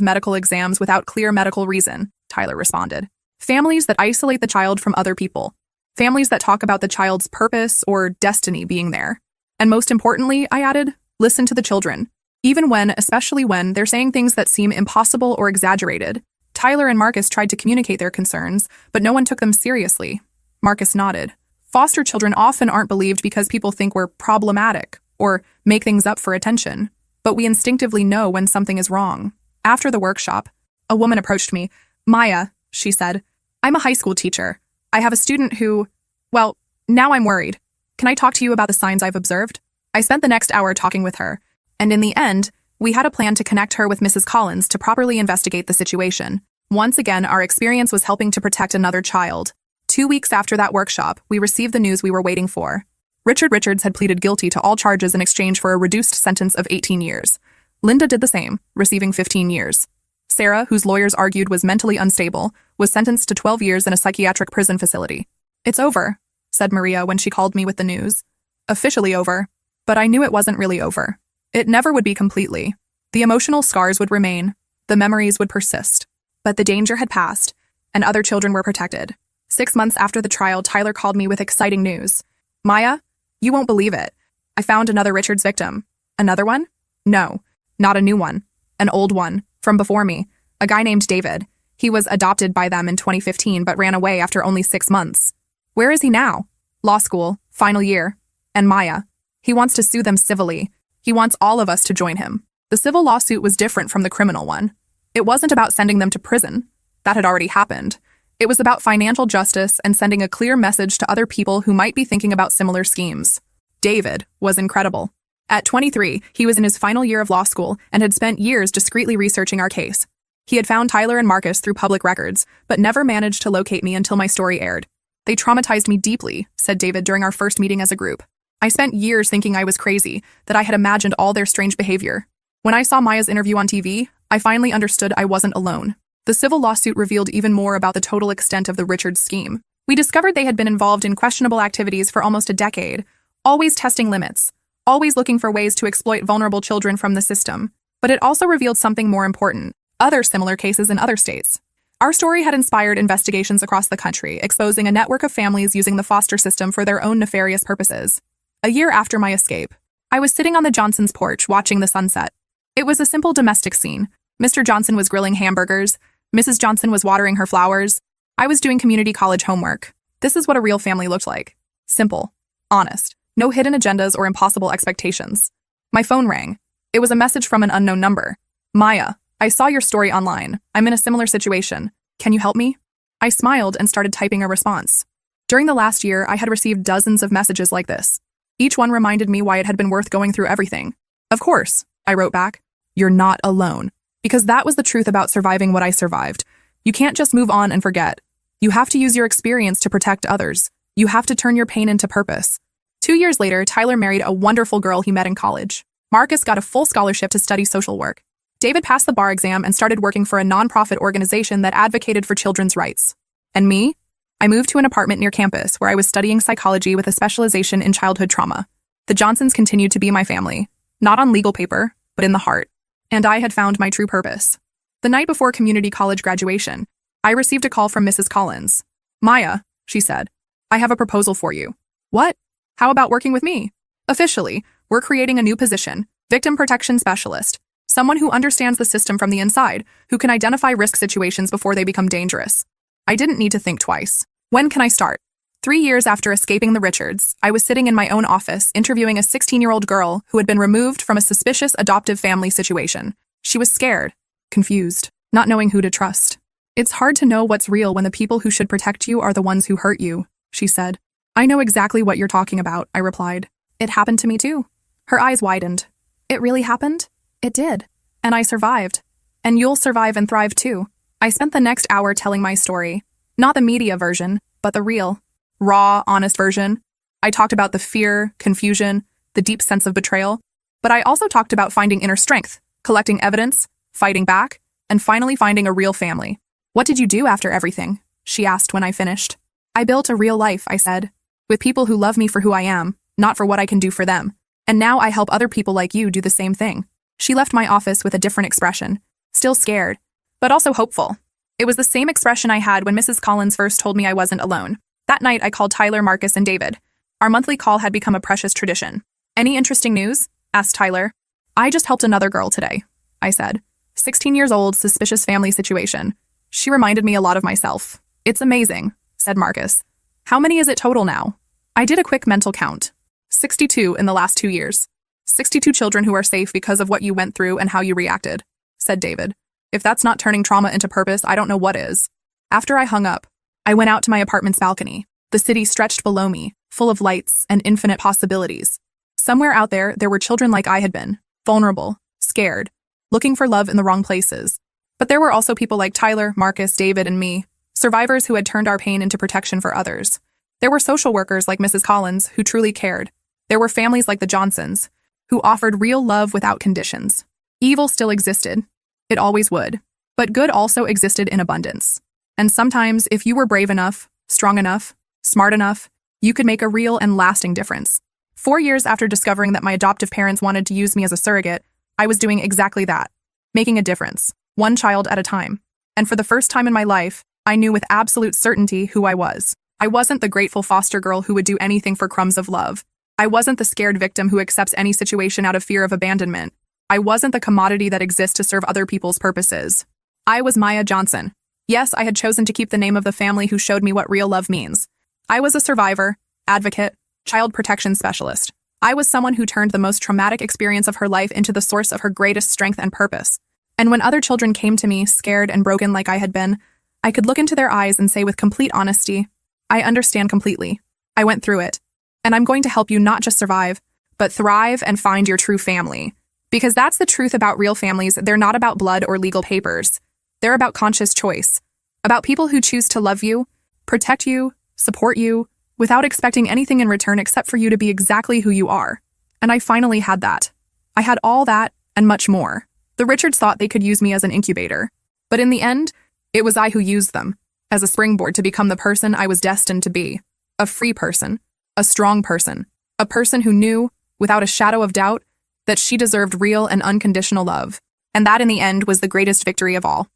medical exams without clear medical reason, Tyler responded. Families that isolate the child from other people. Families that talk about the child's purpose or destiny being there. And most importantly, I added, listen to the children. Even when, especially when, they're saying things that seem impossible or exaggerated. Tyler and Marcus tried to communicate their concerns, but no one took them seriously. Marcus nodded. Foster children often aren't believed because people think we're problematic or make things up for attention. But we instinctively know when something is wrong. After the workshop, a woman approached me. Maya, she said, I'm a high school teacher. I have a student who, well, now I'm worried. Can I talk to you about the signs I've observed? I spent the next hour talking with her, and in the end, we had a plan to connect her with Mrs. Collins to properly investigate the situation. Once again, our experience was helping to protect another child. 2 weeks after that workshop, we received the news we were waiting for. Richard Richards had pleaded guilty to all charges in exchange for a reduced sentence of 18 years. Linda did the same, receiving 15 years. Sarah, whose lawyers argued was mentally unstable, was sentenced to 12 years in a psychiatric prison facility. It's over, said Maria when she called me with the news. Officially over, but I knew it wasn't really over. It never would be completely. The emotional scars would remain, the memories would persist. But the danger had passed, and other children were protected. 6 months after the trial, Tyler called me with exciting news. Maya, you won't believe it. I found another Richards victim. Another one? No, not a new one. An old one, from before me. A guy named David. He was adopted by them in 2015 but ran away after only 6 months. Where is he now? Law school, final year. And Maya. He wants to sue them civilly. He wants all of us to join him. The civil lawsuit was different from the criminal one. It wasn't about sending them to prison. That had already happened. It was about financial justice and sending a clear message to other people who might be thinking about similar schemes. David was incredible. At 23, he was in his final year of law school and had spent years discreetly researching our case. He had found Tyler and Marcus through public records, but never managed to locate me until my story aired. They traumatized me deeply, said David during our first meeting as a group. I spent years thinking I was crazy, that I had imagined all their strange behavior. When I saw Maya's interview on TV, I finally understood I wasn't alone. The civil lawsuit revealed even more about the total extent of the Richards scheme. We discovered they had been involved in questionable activities for almost a decade, always testing limits, always looking for ways to exploit vulnerable children from the system. But it also revealed something more important, other similar cases in other states. Our story had inspired investigations across the country, exposing a network of families using the foster system for their own nefarious purposes. A year after my escape, I was sitting on the Johnsons' porch watching the sunset. It was a simple domestic scene. Mr. Johnson was grilling hamburgers. Mrs. Johnson was watering her flowers. I was doing community college homework. This is what a real family looked like. Simple. Honest. No hidden agendas or impossible expectations. My phone rang. It was a message from an unknown number. Maya, I saw your story online. I'm in a similar situation. Can you help me? I smiled and started typing a response. During the last year, I had received dozens of messages like this. Each one reminded me why it had been worth going through everything. Of course, I wrote back. You're not alone. Because that was the truth about surviving what I survived. You can't just move on and forget. You have to use your experience to protect others. You have to turn your pain into purpose. 2 years later, Tyler married a wonderful girl he met in college. Marcus got a full scholarship to study social work. David passed the bar exam and started working for a nonprofit organization that advocated for children's rights. And me? I moved to an apartment near campus where I was studying psychology with a specialization in childhood trauma. The Johnsons continued to be my family, not on legal paper, but in the heart. And I had found my true purpose. The night before community college graduation, I received a call from Mrs. Collins. "Maya," she said, "I have a proposal for you." "What? How about working with me?" "Officially, we're creating a new position, victim protection specialist, someone who understands the system from the inside, who can identify risk situations before they become dangerous." I didn't need to think twice. When can I start? 3 years after escaping the Richards, I was sitting in my own office interviewing a 16-year-old girl who had been removed from a suspicious adoptive family situation. She was scared, confused, not knowing who to trust. "It's hard to know what's real when the people who should protect you are the ones who hurt you," she said. "I know exactly what you're talking about," I replied. "It happened to me too." Her eyes widened. "It really happened?" "It did. And I survived. And you'll survive and thrive too." I spent the next hour telling my story. Not the media version, but the real, raw, honest version. I talked about the fear, confusion, the deep sense of betrayal. But I also talked about finding inner strength, collecting evidence, fighting back, and finally finding a real family. "What did you do after everything?" she asked when I finished. "I built a real life," I said, "with people who love me for who I am, not for what I can do for them. And now I help other people like you do the same thing." She left my office with a different expression, still scared, but also hopeful. It was the same expression I had when Mrs. Collins first told me I wasn't alone. That night, I called Tyler, Marcus, and David. Our monthly call had become a precious tradition. "Any interesting news?" asked Tyler. "I just helped another girl today," I said. 16 years old, suspicious family situation. She reminded me a lot of myself. "It's amazing," said Marcus. "How many is it total now?" I did a quick mental count. 62 in the last 2 years. 62 children who are safe because of what you went through and how you reacted, said David. "If that's not turning trauma into purpose, I don't know what is." After I hung up, I went out to my apartment's balcony. The city stretched below me, full of lights and infinite possibilities. Somewhere out there were children like I had been, vulnerable, scared, looking for love in the wrong places. But there were also people like Tyler, Marcus, David, and me, survivors who had turned our pain into protection for others. There were social workers like Mrs. Collins who truly cared. There were families like the Johnsons, who offered real love without conditions. Evil still existed. It always would. But good also existed in abundance. And sometimes, if you were brave enough, strong enough, smart enough, you could make a real and lasting difference. 4 years after discovering that my adoptive parents wanted to use me as a surrogate, I was doing exactly that, making a difference, one child at a time. And for the first time in my life, I knew with absolute certainty who I was. I wasn't the grateful foster girl who would do anything for crumbs of love. I wasn't the scared victim who accepts any situation out of fear of abandonment. I wasn't the commodity that exists to serve other people's purposes. I was Maya Johnson. Yes, I had chosen to keep the name of the family who showed me what real love means. I was a survivor, advocate, child protection specialist. I was someone who turned the most traumatic experience of her life into the source of her greatest strength and purpose. And when other children came to me, scared and broken like I had been, I could look into their eyes and say with complete honesty, "I understand completely. I went through it. And I'm going to help you not just survive, but thrive and find your true family." Because that's the truth about real families. They're not about blood or legal papers. They're about conscious choice. About people who choose to love you, protect you, support you, without expecting anything in return except for you to be exactly who you are. And I finally had that. I had all that and much more. The Richards thought they could use me as an incubator. But in the end, it was I who used them, as a springboard to become the person I was destined to be. A free person, a strong person, a person who knew, without a shadow of doubt, that she deserved real and unconditional love. And that in the end was the greatest victory of all.